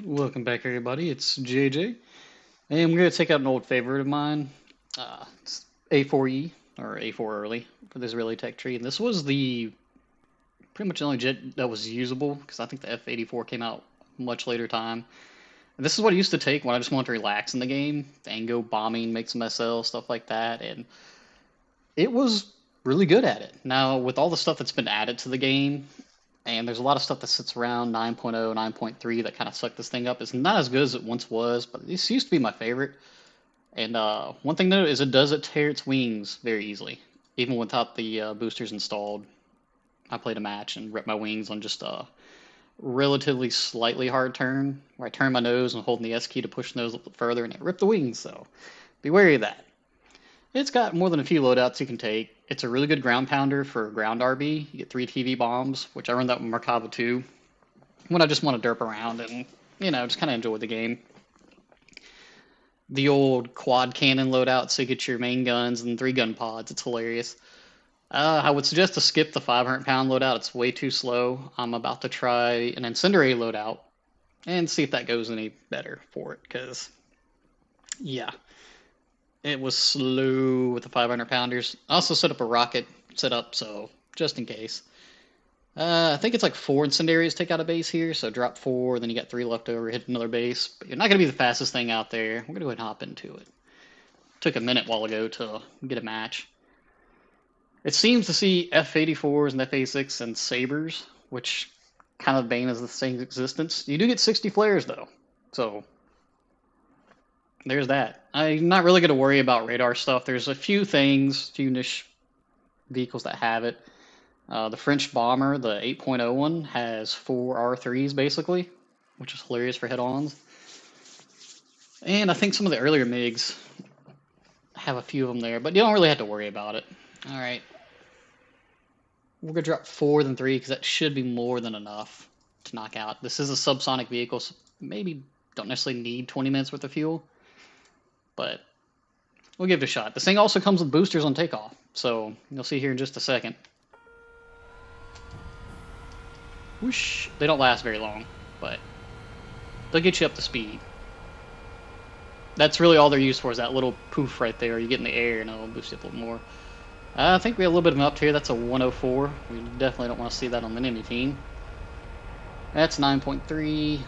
Welcome back, everybody. It's JJ, and we're going to take out an old favorite of mine. It's A-4E, or A4 early, for this Israeli tech tree. And this was the pretty much the only jet that was usable, because I think the F-84 came out much later time. And this is what I used to take when I just wanted to relax in the game, and go bombing, make some SL, stuff like that. And it was really good at it. Now, with all the stuff that's been added to the game, and there's a lot of stuff that sits around 9.0, 9.3 that kind of suck this thing up. It's not as good as it once was, but this used to be my favorite. And one thing to note is it tear its wings very easily, even without the boosters installed. I played a match and ripped my wings on just a relatively slightly hard turn, where I turn my nose and holding the S key to push the nose a little further, and it ripped the wings. So be wary of that. It's got more than a few loadouts you can take. It's a really good ground pounder for ground RB. You get 3 TV bombs, which I run that with Merkava too, when I just want to derp around and, just kind of enjoy the game. The old quad cannon loadout, so you get your main guns and 3 gun pods. It's hilarious. I would suggest to skip the 500-pound loadout. It's way too slow. I'm about to try an incendiary loadout and see if that goes any better for it, because, yeah. It was slow with the 500 pounders. I also set up a rocket setup, so just in case. I think it's like 4 incendiaries take out a base here, so drop 4, then you got 3 left over, hit another base. But you're not going to be the fastest thing out there. We're going to go ahead and hop into it. Took a minute while ago to get a match. It seems to see F-84s and F-86 and Sabres, which kind of bane is the thing's existence. You do get 60 flares, though, so there's that. I'm not really going to worry about radar stuff. There's a few niche vehicles that have it. The French bomber, the 8.0 one, has 4 R3s basically, which is hilarious for head-ons. And I think some of the earlier MiGs have a few of them there, but you don't really have to worry about it. All right. We're going to drop 4 than 3 because that should be more than enough to knock out. This is a subsonic vehicle, so maybe don't necessarily need 20 minutes worth of fuel. But we'll give it a shot. This thing also comes with boosters on takeoff, so you'll see here in just a second. Whoosh! They don't last very long, but they'll get you up to speed. That's really all they're used for, is that little poof right there. You get in the air and it'll boost you up a little more. I think we have a little bit of an up tier. That's a 104. We definitely don't want to see that on the enemy team. That's 9.3.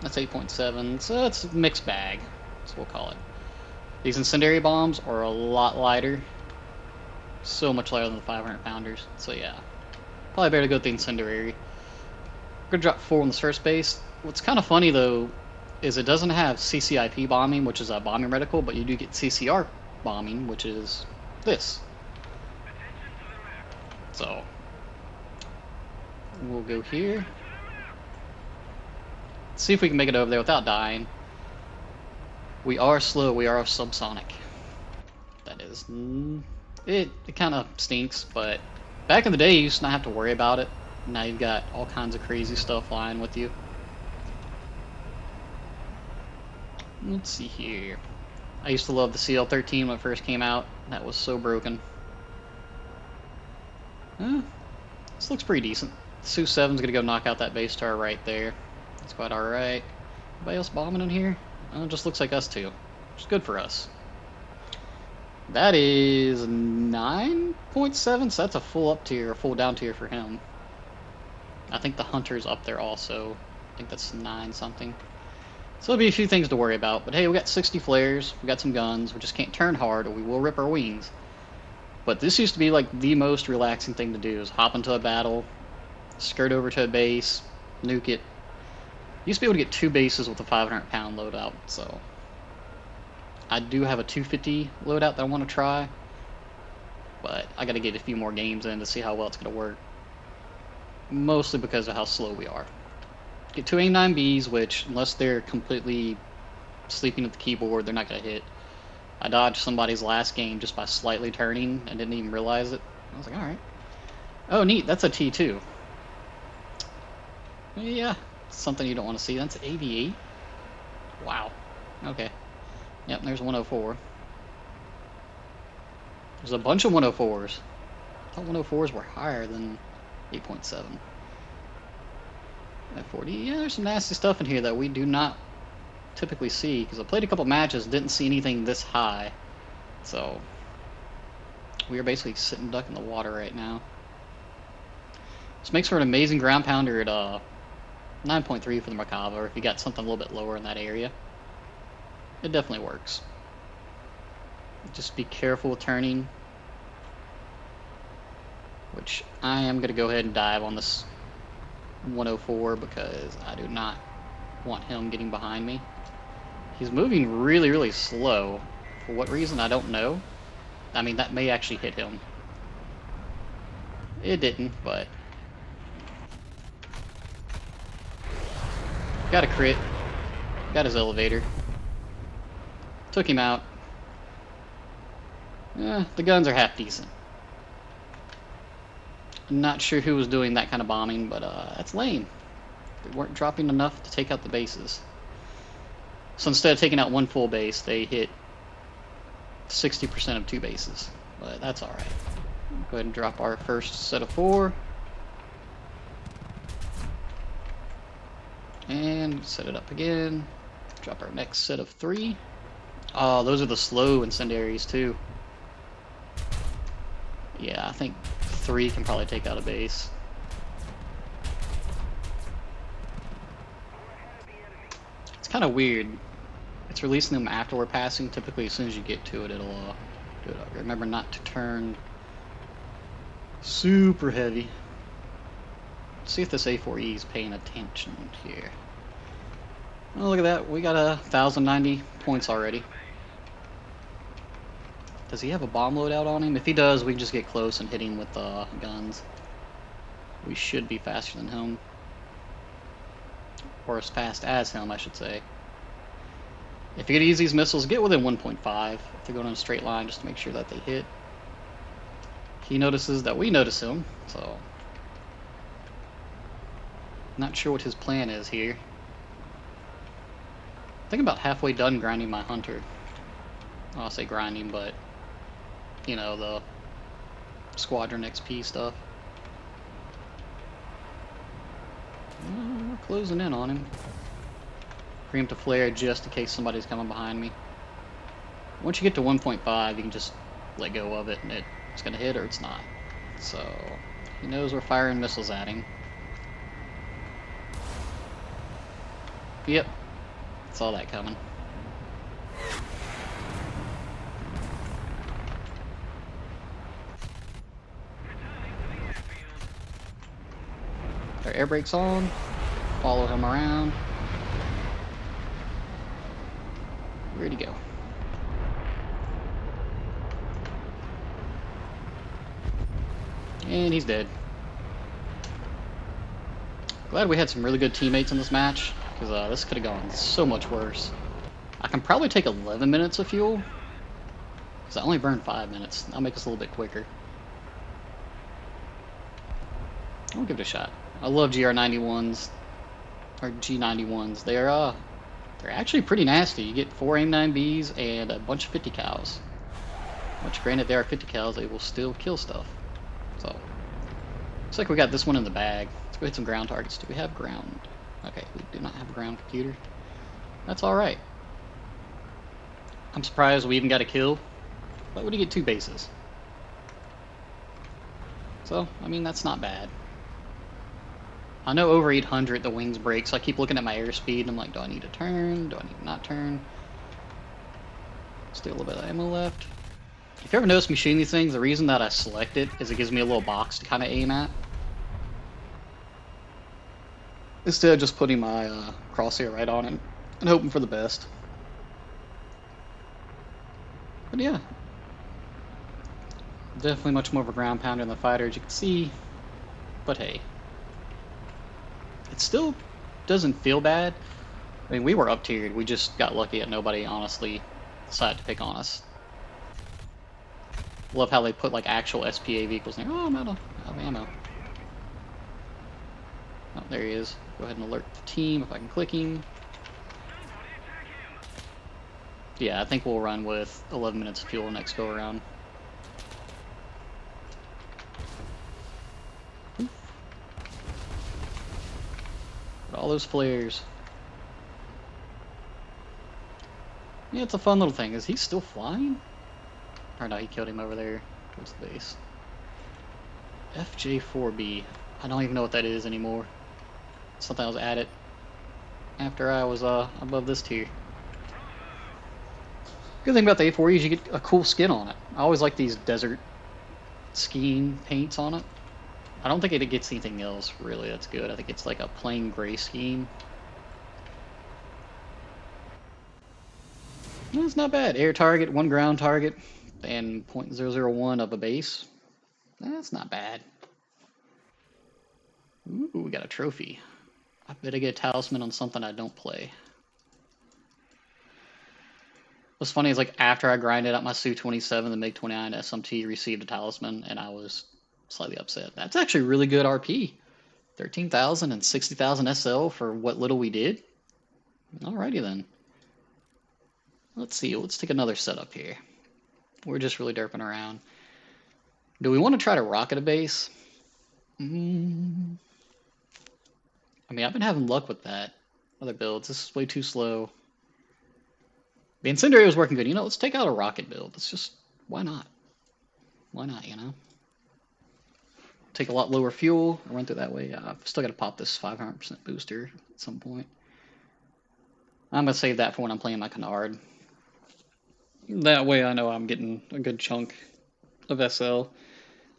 That's 8.7. So it's a mixed bag, so we'll call it. These incendiary bombs are a lot lighter. So much lighter than the 500 pounders. So yeah, probably better to go with the incendiary. We're going to drop 4 on this first base. What's kind of funny though is it doesn't have CCIP bombing, which is a bombing reticle, but you do get CCR bombing, which is this. So we'll go here. See if we can make it over there without dying. We are slow, we are subsonic. That is, it kind of stinks, but back in the day you used to not have to worry about it. Now you've got all kinds of crazy stuff flying with you. Let's see here. I used to love the CL-13 when it first came out. That was so broken. This looks pretty decent. Su-7's gonna go knock out that base star right there. That's quite alright. Anybody else bombing in here? Oh, it just looks like us two, which is good for us. That is 9.7, so that's a full up tier, a full down tier for him. I think the Hunter's up there also. I think that's 9 something. So there'll be a few things to worry about, but hey, we got 60 flares, we got some guns, we just can't turn hard or we will rip our wings. But this used to be like the most relaxing thing to do, is hop into a battle, skirt over to a base, nuke it. Used to be able to get 2 bases with a 500-pound loadout, so I do have a 250 loadout that I want to try, but I got to get a few more games in to see how well it's going to work. Mostly because of how slow we are. Get 2 A9Bs, which, unless they're completely sleeping at the keyboard, they're not going to hit. I dodged somebody's last game just by slightly turning and didn't even realize it. I was like, alright. Oh, neat, that's a T2. Yeah. Something you don't want to see. That's AV8. Wow. Okay. Yep, there's 104. There's a bunch of 104s. I thought 104s were higher than 8.7. A-4E, yeah, there's some nasty stuff in here that we do not typically see, because I played a couple matches, didn't see anything this high. So, we are basically sitting duck in the water right now. This makes for an amazing ground pounder at 9.3 for the Merkava, or if you got something a little bit lower in that area. It definitely works. Just be careful with turning, which I am going to go ahead and dive on this 104 because I do not want him getting behind me. He's moving really, really slow. For what reason, I don't know. I mean, that may actually hit him. It didn't, but... Got a crit. Got his elevator. Took him out. The guns are half decent. I'm not sure who was doing that kind of bombing, but that's lame. They weren't dropping enough to take out the bases. So instead of taking out one full base, they hit 60% of two bases. But that's alright. Go ahead and drop our first set of 4. And set it up again. Drop our next set of 3. Oh, those are the slow incendiaries too. Yeah, I think 3 can probably take out a base. It's kind of weird. It's releasing them after we're passing. Typically, as soon as you get to it, it'll do it. Remember not to turn super heavy. Let's see if this A-4E is paying attention here. Oh, look at that. We got 1,090 points already. Does he have a bomb loadout on him? If he does, we can just get close and hit him with guns. We should be faster than him. Or as fast as him, I should say. If you're going to use these missiles, get within 1.5 if they're going in a straight line, just to make sure that they hit. He notices that we notice him, so... Not sure what his plan is here. I think I'm about halfway done grinding my hunter. Well, I'll say grinding, but... You know, the squadron XP stuff. We're closing in on him. Preempt a flare just in case somebody's coming behind me. Once you get to 1.5, you can just let go of it and it's going to hit or it's not. So, he knows we're firing missiles at him. Yep, saw that coming. Our air brakes on, follow him around. Ready to go. And he's dead. Glad we had some really good teammates in this match, because this could have gone so much worse. I can probably take 11 minutes of fuel, because I only burned 5 minutes. That'll make us a little bit quicker. I'll give it a shot. I love GR91s, or G91s. They're actually pretty nasty. You get 4 AIM-9Bs and a bunch of 50 cows. Which, granted, they are 50 cows, they will still kill stuff. So, looks like we got this one in the bag. Let's go hit some ground targets. Do we have ground? Okay, we do not have a ground computer. That's alright. I'm surprised we even got a kill. Why would he get 2 bases? So, I mean, that's not bad. I know over 800 the wings break, so I keep looking at my airspeed and I'm like, do I need to turn? Do I need to not turn? Still a little bit of ammo left. If you ever notice me shooting these things, the reason that I select it is it gives me a little box to kind of aim at. Instead of just putting my crosshair right on it and hoping for the best. But yeah. Definitely much more of a ground pounder than the fighter, as you can see. But hey. It still doesn't feel bad. I mean, we were up tiered. We just got lucky that nobody honestly decided to pick on us. Love how they put like actual SPA vehicles in there. Oh, I'm out of ammo. Oh, there he is. Go ahead and alert the team if I can click him. Yeah, I think we'll run with 11 minutes of fuel next go around. all those flares. Yeah, it's a fun little thing. Is he still flying? Or no, he killed him over there towards the base. FJ4B. I don't even know what that is anymore. Something I was added after I was above this tier. Good thing about the A-4E is you get a cool skin on it. I always like these desert skiing paints on it. I don't think it gets anything else really that's good. I think it's like a plain gray scheme. It's not bad. Air target, 1 ground target, and 0.001 of a base. That's not bad. Ooh, we got a trophy. I bet I get a talisman on something I don't play. What's funny is like after I grinded out my Su-27, the MiG-29 SMT received a talisman, and I was slightly upset. That's actually really good RP. 13,000 and 60,000 SL for what little we did. Alrighty then. Let's see. Let's take another setup here. We're just really derping around. Do we want to try to rocket a base? I mean, I've been having luck with that. Other builds. This is way too slow. The incendiary was working good. You know, let's take out a rocket build. Let's just, why not? Why not, you know? Take a lot lower fuel. Run through that way. I've still got to pop this 500% booster at some point. I'm going to save that for when I'm playing my Canard. That way I know I'm getting a good chunk of SL.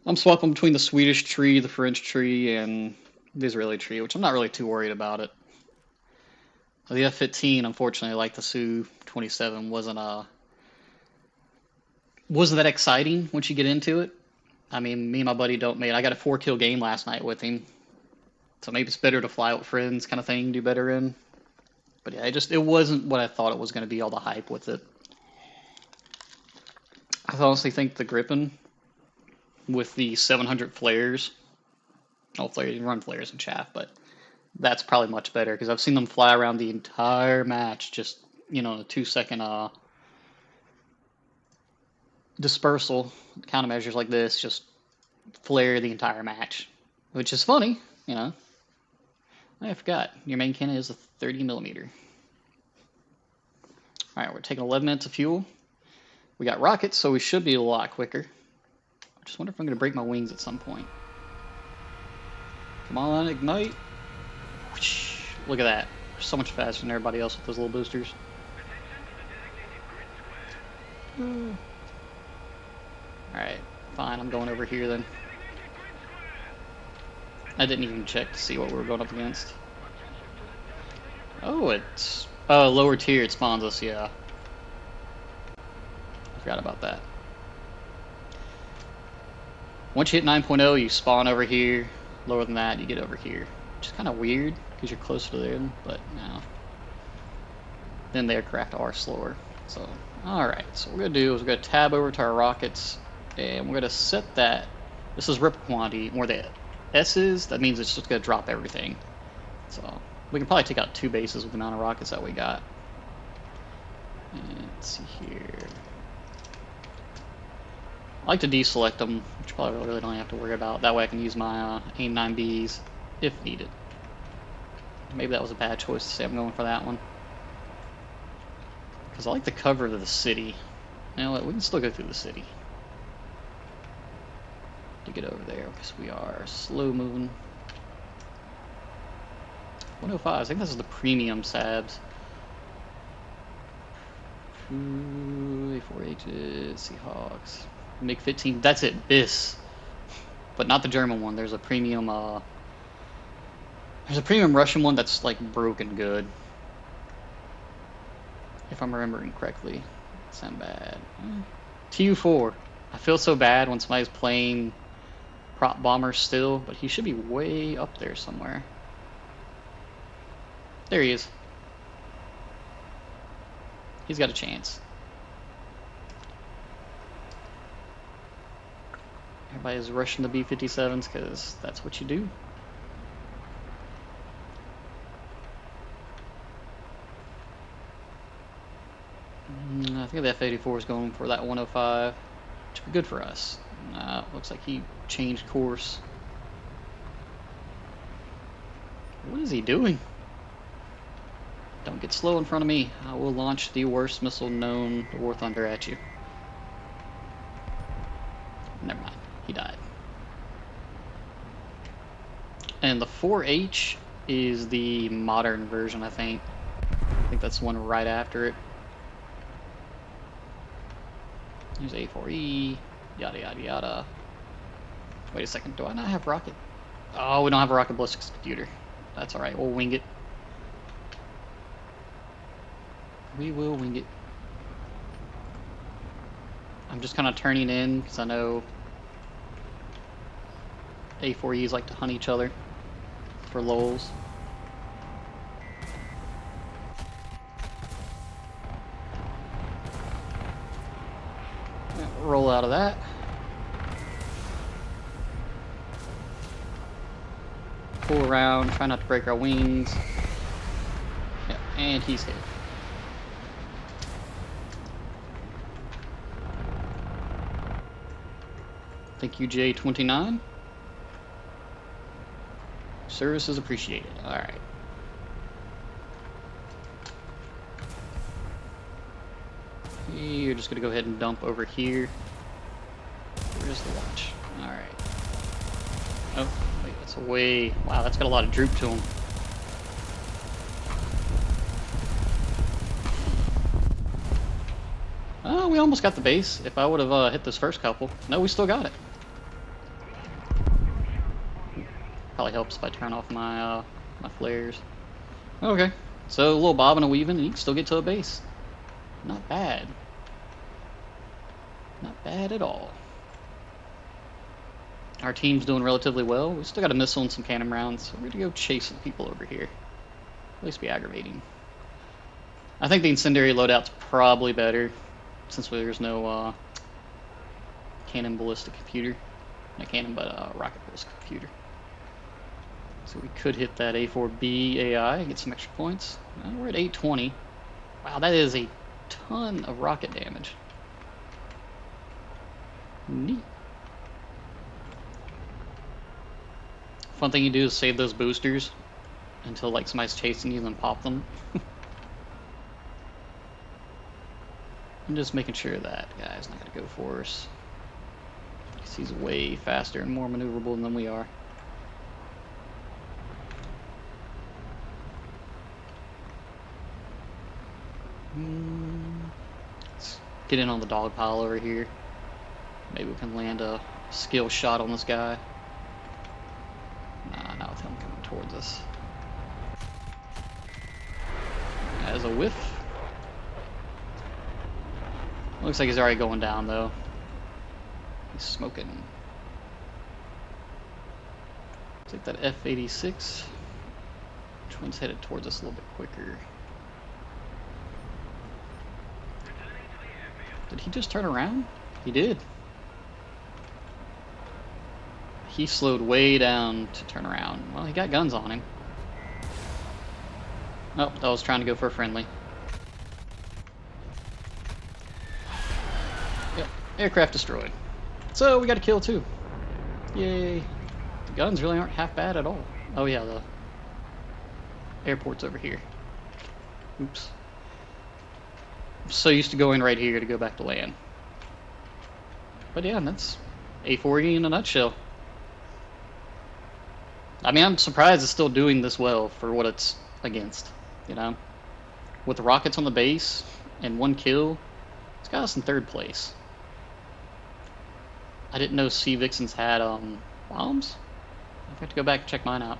I'm swapping between the Swedish tree, the French tree, and the Israeli tree, which I'm not really too worried about it. The F-15, unfortunately, like the Su-27, wasn't that exciting once you get into it. I mean, me and my buddy don't mate. I got a 4-kill game last night with him, so maybe it's better to fly with friends, kind of thing. Do better in. But yeah, it wasn't what I thought it was going to be. All the hype with it. I honestly think the Gripen with the 700 flares. Oh, flares, you can run flares and chaff, but that's probably much better because I've seen them fly around the entire match, just, you know, a 2-second dispersal countermeasures like this, just flare the entire match, which is funny, you know. I forgot your main cannon is a 30mm. All right, we're taking 11 minutes of fuel. We got rockets, so we should be a lot quicker. I just wonder if I'm going to break my wings at some point. Come on, ignite. Look at that. We're so much faster than everybody else with those little boosters. Alright, fine. I'm going over here then. I didn't even check to see what we were going up against. Oh, it's... Oh, lower tier, it spawns us, yeah. I forgot about that. Once you hit 9.0, you spawn over here. Lower than that, you get over here. Which is kind of weird, because you're closer to them, but no. Then the aircraft are slower. So, alright, so what we're going to do is we're going to tab over to our rockets, and we're going to set that. This is ripple quantity, where the S is, that means it's just going to drop everything. So, we can probably take out 2 bases with the amount of rockets that we got. And let's see here. I like to deselect them, which probably really don't have to worry about. That way I can use my AIM-9Bs if needed. Maybe that was a bad choice to say I'm going for that one. Because I like the cover of the city. You know what, we can still go through the city. To get over there, because we are slow moving. 105, I think this is the premium SABs. A-4H's, Seahawks. MiG-15, that's it, BIS. But not the German one, there's a premium, Russian one that's like broken good. If I'm remembering correctly. Sound bad. Tu-4. I feel so bad when somebody's playing prop bomber still, but he should be way up there somewhere. There he is. He's got a chance. Everybody's rushing the B-57s because that's what you do. I think the F-84 is going for that 105, which would be good for us. Looks like he changed course. What is he doing? Don't get slow in front of me. I will launch the worst missile known to War Thunder at you. Never mind. He died. And the 4H is the modern version, I think. I think that's the one right after it. Here's A-4E. Yada, yada, yada. Wait a second. Do I not have rocket? Oh, we don't have a rocket ballistics computer. That's alright. We'll wing it. We will wing it. I'm just kind of turning in because I know A4Es like to hunt each other for lulz. Roll out of that. Pull around, try not to break our wings. Yeah, and he's hit. Thank you, J29. Service is appreciated. Alright. You're just gonna go ahead and dump over here. Where's the watch? Alright. Oh, wait, that's away. Wow, that's got a lot of droop to him. Oh, we almost got the base. If I would have hit this first couple. No, we still got it. Probably helps if I turn off my my flares. Okay, so a little bobbing and weaving, and you can still get to a base. Not bad. Not bad at all. Our team's doing relatively well. We still got a missile and some cannon rounds, so we're gonna go chase some people over here. At least be aggravating. I think the incendiary loadout's probably better, since there's no cannon ballistic computer. Not cannon, but rocket ballistic computer. So we could hit that A4B AI and get some extra points. We're at 820. Wow, that is a ton of rocket damage. Neat. Fun thing you do is save those boosters until like somebody's chasing you and then pop them. I'm just making sure that guy's not gonna go for us. Because he's way faster and more maneuverable than we are. Let's get in on the dog pile over here. Maybe we can land a skill shot on this guy. Nah, not with him coming towards us. As a whiff. Looks like he's already going down though. He's smoking. Take that F-86. Which one's headed towards us a little bit quicker? Did he just turn around? He did. He slowed way down to turn around. Well, he got guns on him. Oh, I was trying to go for a friendly. Yep, aircraft destroyed. So we got a kill too. Yay. The guns really aren't half bad at all. Oh yeah, the airport's over here. Oops. I'm so used to going right here to go back to land. But yeah, that's A-4E in a nutshell. I mean, I'm surprised it's still doing this well for what it's against, you know? With the rockets on the base and one kill, it's got us in third place. I didn't know Sea Vixens had bombs. I have to go back and check mine out.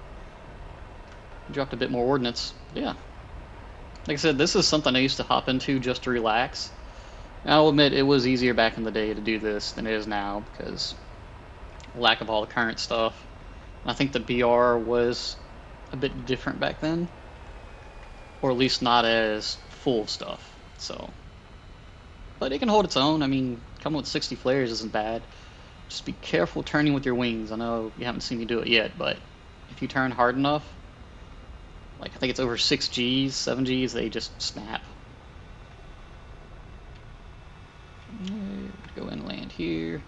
Dropped a bit more ordnance. Yeah. Like I said, this is something I used to hop into just to relax. And I'll admit it was easier back in the day to do this than it is now because lack of all the current stuff. I think the BR was a bit different back then, or at least not as full of stuff. So, but it can hold its own. I mean, coming with 60 flares isn't bad. Just be careful turning with your wings. I know you haven't seen me do it yet, but if you turn hard enough, like I think it's over 6 Gs, 7 Gs, they just snap. Go and land here.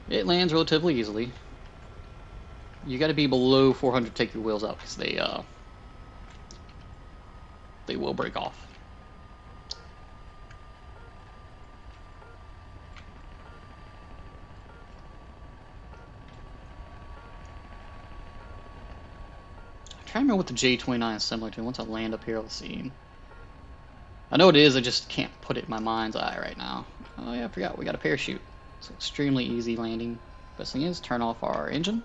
It lands relatively easily. You got to be below 400 to take your wheels out because they they will break off. I'm trying to remember what the J-29 is similar to. Once I land up here, I'll see. I know it is, I just can't put it in my mind's eye right now. Oh yeah, I forgot, we got a parachute. It's extremely easy landing. Best thing is, turn off our engine.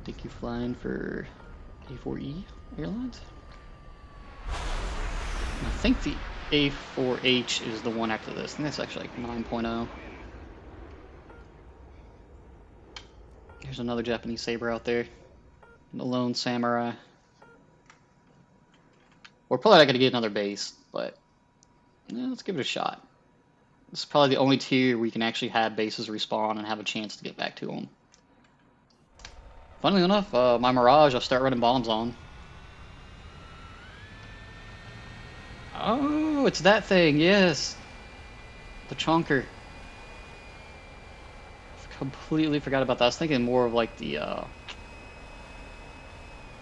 Think you flying for A-4E Airlines? And I think the A-4H is the one after this. I think that's actually like 9.0. There's another Japanese saber out there. The lone samurai. We're probably not going to get another base, but yeah, let's give it a shot. This is probably the only tier we can actually have bases respawn and have a chance to get back to them. Funnily enough, my Mirage I'll start running bombs on. Oh, it's that thing, yes. The chonker. Completely forgot about that. I was thinking more of like the,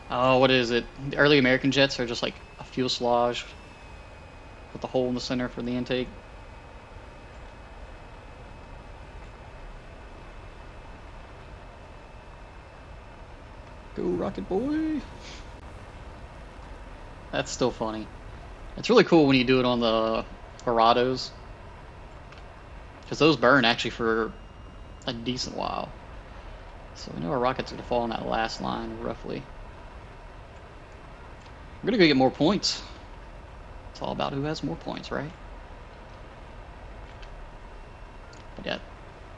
oh, what is it? The early American jets are just like a fuselage with the hole in the center for the intake. Go, Rocket Boy! That's still funny. It's really cool when you do it on the Verados, because those burn actually for a decent while. So we know our rocket's going to fall on that last line, roughly. We're going to go get more points. It's all about who has more points, right? But yeah,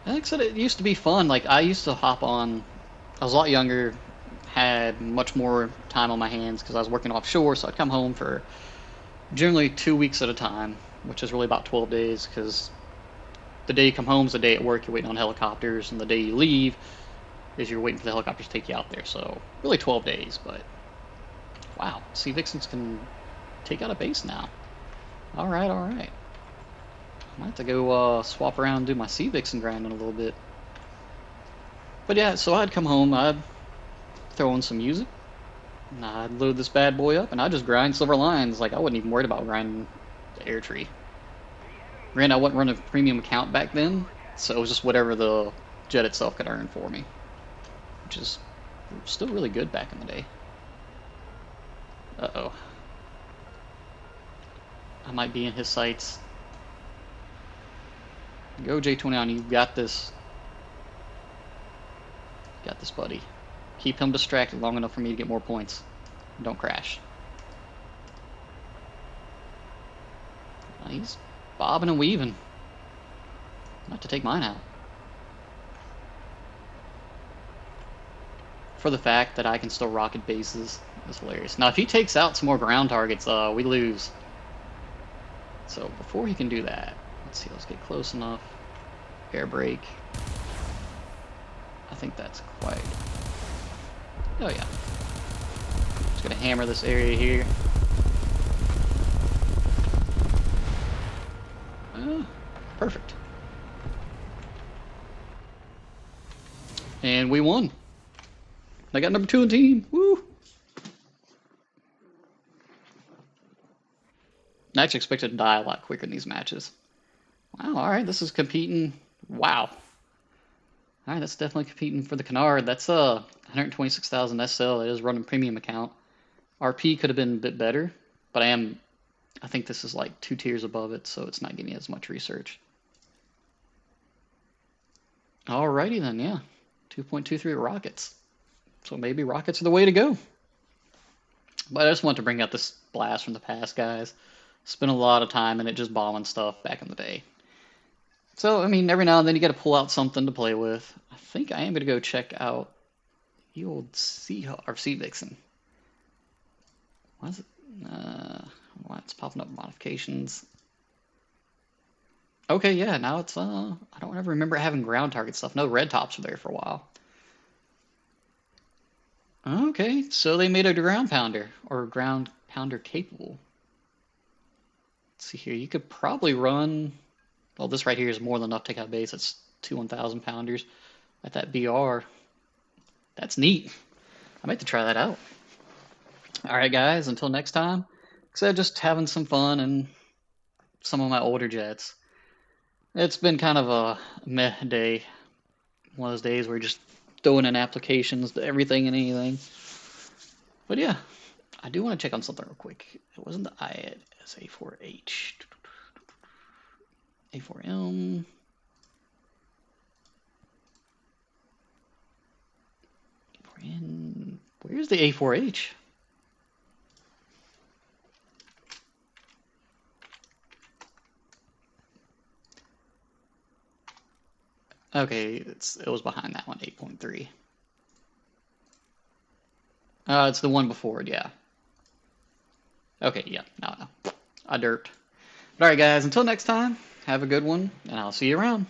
like I said, it used to be fun. Like, I used to hop on, I was a lot younger, had much more time on my hands because I was working offshore, so I'd come home for generally 2 weeks at a time, which is really about 12 days, because the day you come home is the day at work you're waiting on helicopters, and the day you leave is you're waiting for the helicopters to take you out there. So really 12 days, but wow, Sea Vixens can take out a base now. All right, all right. I might have to go swap around and do my Sea Vixen grind in a little bit. But yeah, so I'd come home, I'd throw in some music, and I'd load this bad boy up, and I'd just grind silver lines. Like, I wasn't even worried about grinding the air tree. Granted, I wasn't running a premium account back then, so it was just whatever the jet itself could earn for me, which is still really good back in the day. Uh-oh. I might be in his sights. Go, J-29, you got this. Got this, buddy. Keep him distracted long enough for me to get more points. Don't crash. He's bobbing and weaving. Not to take mine out. For the fact that I can still rocket bases is hilarious. Now, if he takes out some more ground targets, we lose. So before he can do that, let's see, let's get close enough. Air brake. I think that's quite... Oh yeah. Just gonna hammer this area here. Perfect. And we won. I got number 2 in the team. Woo! I actually expected to die a lot quicker in these matches. Wow, alright, this is competing. Wow. Alright, that's definitely competing for the canard. That's 126,000 SL. It is running premium account. RP could have been a bit better, but I think this is like 2 tiers above it, so it's not getting as much research. Alrighty then, yeah. 2.23 rockets. So maybe rockets are the way to go. But I just want to bring out this blast from the past, guys. Spent a lot of time in it just bombing stuff back in the day. So, I mean, every now and then you got to pull out something to play with. I think I am going to go check out the old Sea Vixen. Why is it? Why it's popping up modifications? Okay, yeah, now it's, I don't ever remember having ground target stuff. No, red tops were there for a while. Okay, so they made a ground pounder, or ground pounder capable. Let's see here, you could probably run, well, this right here is more than enough to take out base. It's 2 1,000 pounders at that BR. That's neat. I might have to try that out. All right, guys, until next time. So just having some fun and some of my older jets. It's been kind of a meh day. One of those days where you're just throwing in applications to everything and anything. But yeah, I do want to check on something real quick. It wasn't the IS A4H. A4M. A4N. Where's the A4H? Okay, it was behind that one, 8.3. It's the one before it, yeah. Okay, yeah, no. I derped. But alright, guys, until next time, have a good one, and I'll see you around.